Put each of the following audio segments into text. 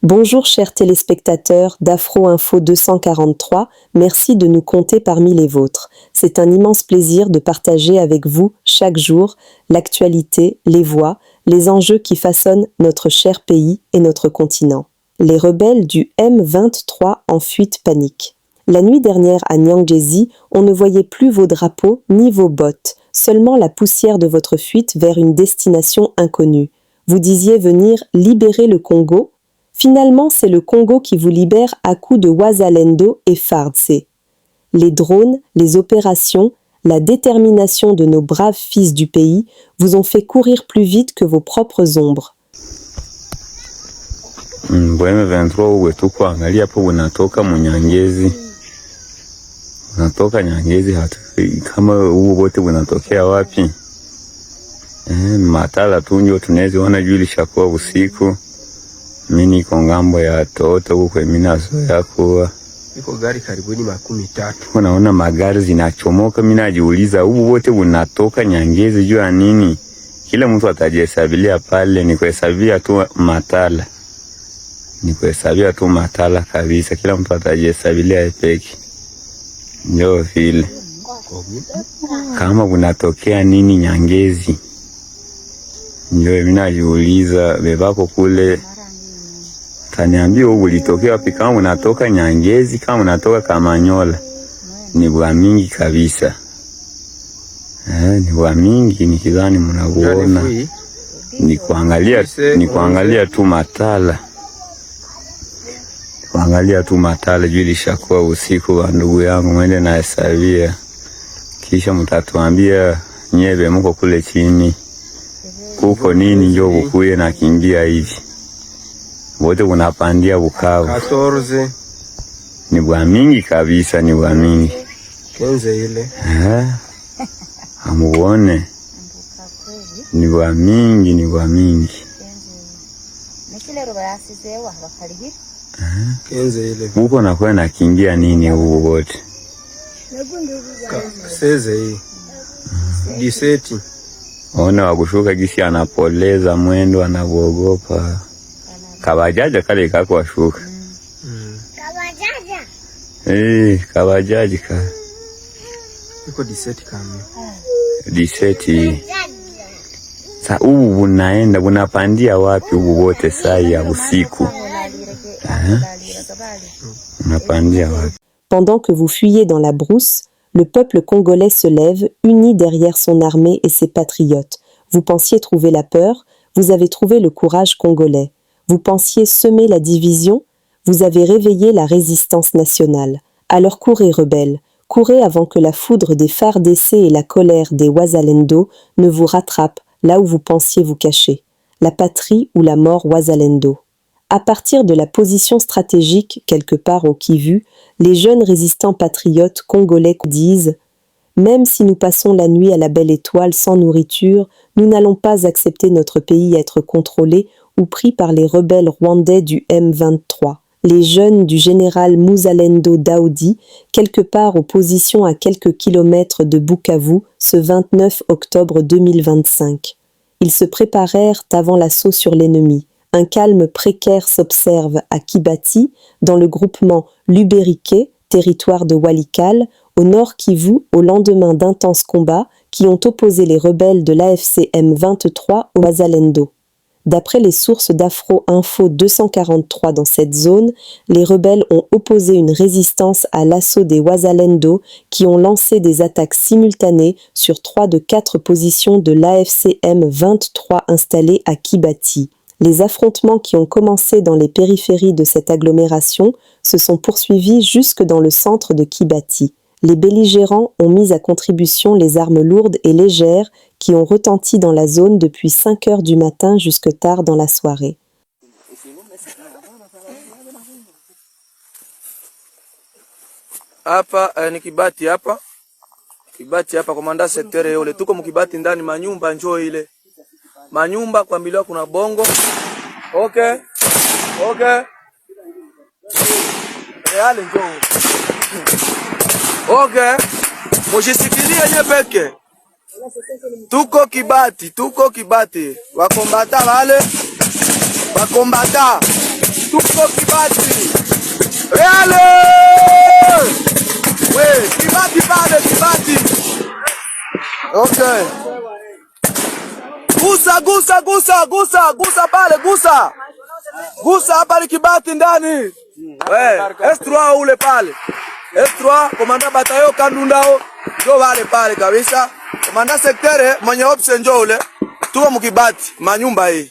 Bonjour chers téléspectateurs d'Afro Info 243, merci de nous compter parmi les vôtres. C'est un immense plaisir de partager avec vous chaque jour l'actualité, les voix, les enjeux qui façonnent notre cher pays et notre continent. Les rebelles du M23 en fuite panique. La nuit dernière à Nyangezi, on ne voyait plus vos drapeaux ni vos bottes, seulement la poussière de votre fuite vers une destination inconnue. Vous disiez venir libérer le Congo. Finalement, c'est le Congo qui vous libère à coups de Wazalendo et FARDC. Les drones, les opérations, la détermination de nos braves fils du pays vous ont fait courir plus vite que vos propres ombres. M23 wetu kuangalia hapo unatoka Nyangezi. Unatoka Nyangezi kama huo wote unatokea wapi? Matala tu ndio tunaziona julisha kwa usiku. Mimi niko ngambo ya Tota huko Minaso yako. Iko gari karibuni 13. Unaona magari zinachomoka, mimi najiuliza huu wote unatoka Nyangezi juu ya nini? Kila mtu atajihesabilia pale, ni kuhesabia tu Matala. Ni kuhesabia tu Matala kabisa, kila mtu atajihesabilia peke. Ndio vile. Kama unatokea nini Nyangezi? Ndio mimi najiuliza bebako kule. Taniambia ulitokea wapi, kama unatoka Nyangezi, kama unatoka Kamanyola. Ni bwa mingi kabisa. Ni bwa mingi, nikidhani mnaona. Ni kuangalia tu Matala. Kuangalia tu Matala juu ilishakuwa usiku wa ndugu yangu, mwende na hesabia. Kisha mtatuambia nyebe mko kule chini. Kuko nini njoo bukuye na kimbia hivi. Wote unapandia Bukavu. 14. Ni bwa mingi kabisa, ni bwa mingi. Kenze ile. Amuone. Ni bwa mingi, ni bwa mingi. Kenze ile. Huko nakuwa nakimbia nini huko wote? Seze hii. Diseti. Ona wakushuka gisi anapoleza mwendo, anaogopa. Kabajaja kale kako washuka. Kabajaja? Kabajaji ka. Iko diseti kama. Diseti. Sa unaenda unapandia wapi wote saa ya usiku? Unapandia wapi? Pendant que vous fuyez dans la brousse, le peuple congolais se lève, uni derrière son armée et ses patriotes. Vous pensiez trouver la peur, vous avez trouvé le courage congolais. Vous pensiez semer la division, vous avez réveillé la résistance nationale. Alors courez, rebelles, courez avant que la foudre des FARDC et la colère des Wazalendo ne vous rattrapent là où vous pensiez vous cacher. La patrie ou la mort Wazalendo. À partir de la position stratégique quelque part au Kivu, les jeunes résistants patriotes congolais disent « Même si nous passons la nuit à la belle étoile sans nourriture, nous n'allons pas accepter notre pays être contrôlé ou pris par les rebelles rwandais du M23. » Les jeunes du général Muzalendo Daoudi, quelque part aux positions à quelques kilomètres de Bukavu, ce 29 octobre 2025. Ils se préparèrent avant l'assaut sur l'ennemi. Un calme précaire s'observe à Kibati, dans le groupement Luberiké, territoire de Walikale, au nord Kivu, au lendemain d'intenses combats qui ont opposé les rebelles de l'AFC M23 au Wazalendo. D'après les sources d'Afro Info 243 dans cette zone, les rebelles ont opposé une résistance à l'assaut des Wazalendo qui ont lancé des attaques simultanées sur 3 de 4 positions de l'AFC M23 installées à Kibati. Les affrontements qui ont commencé dans les périphéries de cette agglomération se sont poursuivis jusque dans le centre de Kibati. Les belligérants ont mis à contribution les armes lourdes et légères qui ont retenti dans la zone depuis 5 heures du matin jusque tard dans la soirée. Hapa ni Kibati hapa. Kibati hapa komanda sektere yole. Tuko mkibati ndani manyumba njoo ile. Manyumba kwa mbiliwa kuna bongo. Okay. Reale njoo. Okay. Mujisikilie nyepeke. Tuko Kibati. Wakombata wale. Wakombata. tuko Kibati. Reale! We, Kibati pale, Kibati. Okay. Gusa pale, gusa. Gusa hapa Kibati ndani. We, S3 ule pale. S3, komanda batayo Kandundao, ndio wale pale kabisa. Komanda sektere, mwenye option ndio ule. Tuko mukibati, manyumba hii.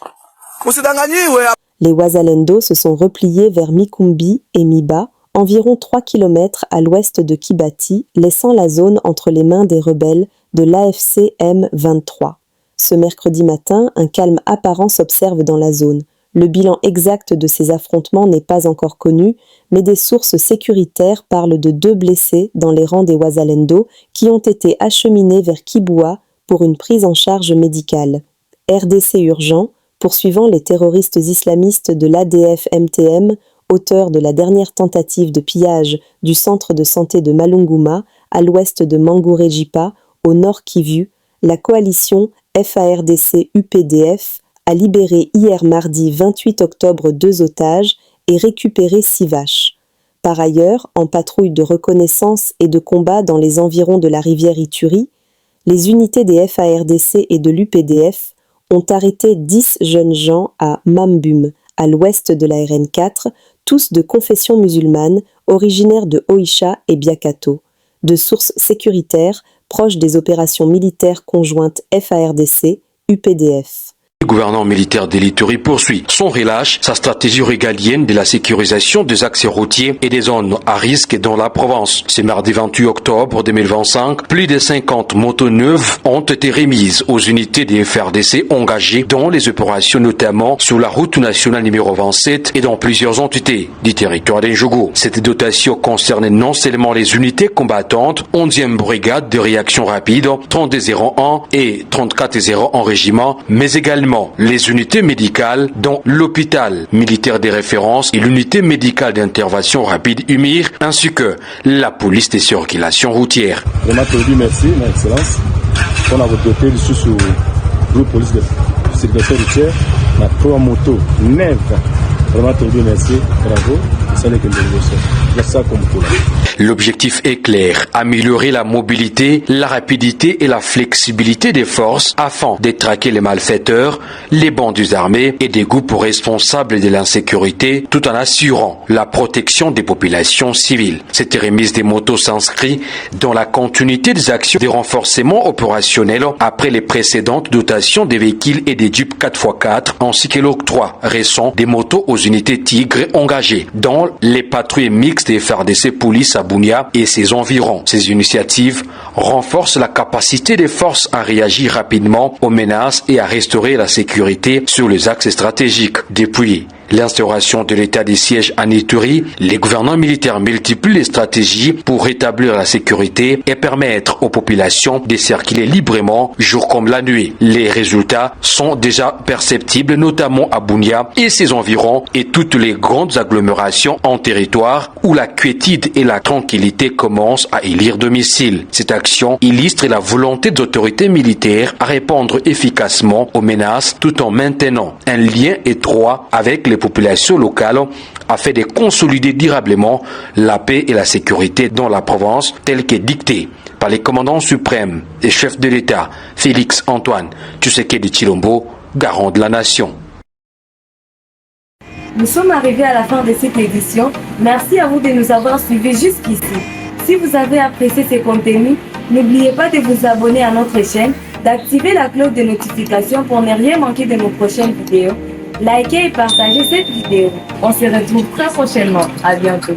Usidanganyiwe. Les Wazalendo se sont repliés vers Mikumbi et Miba, environ 3 km à l'ouest de Kibati, laissant la zone entre les mains des rebelles de l'AFC M23. Ce mercredi matin, un calme apparent s'observe dans la zone. Le bilan exact de ces affrontements n'est pas encore connu, mais des sources sécuritaires parlent de 2 blessés dans les rangs des Wazalendo qui ont été acheminés vers Kiboua pour une prise en charge médicale. RDC urgent, poursuivant les terroristes islamistes de l'ADF-MTM, auteurs de la dernière tentative de pillage du centre de santé de Malunguma, à l'ouest de Mangouré-Jipa, au nord Kivu, la coalition FARDC-UPDF a libéré hier mardi 28 octobre 2 otages et récupéré 6 vaches. Par ailleurs, en patrouille de reconnaissance et de combat dans les environs de la rivière Ituri, les unités des FARDC et de l'UPDF ont arrêté 10 jeunes gens à Mambum, à l'ouest de la RN4, tous de confession musulmane, originaires de Oicha et Biakato. De sources sécuritaires proches des opérations militaires conjointes FARDC-UPDF. Le gouvernement militaire de l'Ituri poursuit sans relâche sa stratégie régalienne de la sécurisation des axes routiers et des zones à risque dans la province. Ce mardi 28 octobre 2025, plus de 50 motos neuves ont été remises aux unités des FARDC engagées dans les opérations, notamment sur la route nationale numéro 27 et dans plusieurs entités du territoire d'Enjogo. Cette dotation concerne non seulement les unités combattantes 11e brigade de réaction rapide, 3201 et 3401 en régiment, mais également les unités médicales dont l'hôpital militaire de référence et l'unité médicale d'intervention rapide UMIR, ainsi que la police de circulation routière. Vraiment, te dis merci, mon excellence. On a recruté sur le police de circulation routière, on a 3 motos neuves. Vraiment, te dis merci, bravo. L'objectif est clair, améliorer la mobilité, la rapidité et la flexibilité des forces afin de traquer les malfaiteurs, les bandits armés et des groupes responsables de l'insécurité tout en assurant la protection des populations civiles. Cette remise des motos s'inscrit dans la continuité des actions de renforcement opérationnel après les précédentes dotations des véhicules et des Jeeps 4x4 ainsi que l'octroi récent des motos aux unités Tigre engagées dans les patrouilles mixtes des FARDC Police à Bunia et ses environs. Ces initiatives renforcent la capacité des forces à réagir rapidement aux menaces et à restaurer la sécurité sur les axes stratégiques. Depuis l'instauration de l'état de siège en Ituri, les gouvernements militaires multiplient les stratégies pour rétablir la sécurité et permettre aux populations de circuler librement, jour comme la nuit. Les résultats sont déjà perceptibles, notamment à Bunia et ses environs et toutes les grandes agglomérations en territoire où la quiétude et la tranquillité commencent à élire domicile. Cette action illustre la volonté des autorités militaires à répondre efficacement aux menaces tout en maintenant un lien étroit avec les populations locales afin de consolider durablement la paix et la sécurité dans la province telle qu'est dictée par les commandants suprêmes et chefs de l'État Félix Antoine Tshisekedi Tshilombo, garant de la nation. Nous sommes arrivés à la fin de cette édition. Merci à vous de nous avoir suivis jusqu'ici. Si vous avez apprécié ces contenus, n'oubliez pas de vous abonner à notre chaîne, d'activer la cloche de notification pour ne rien manquer de nos prochaines vidéos. Likez et partagez cette vidéo. On se retrouve très prochainement. À bientôt.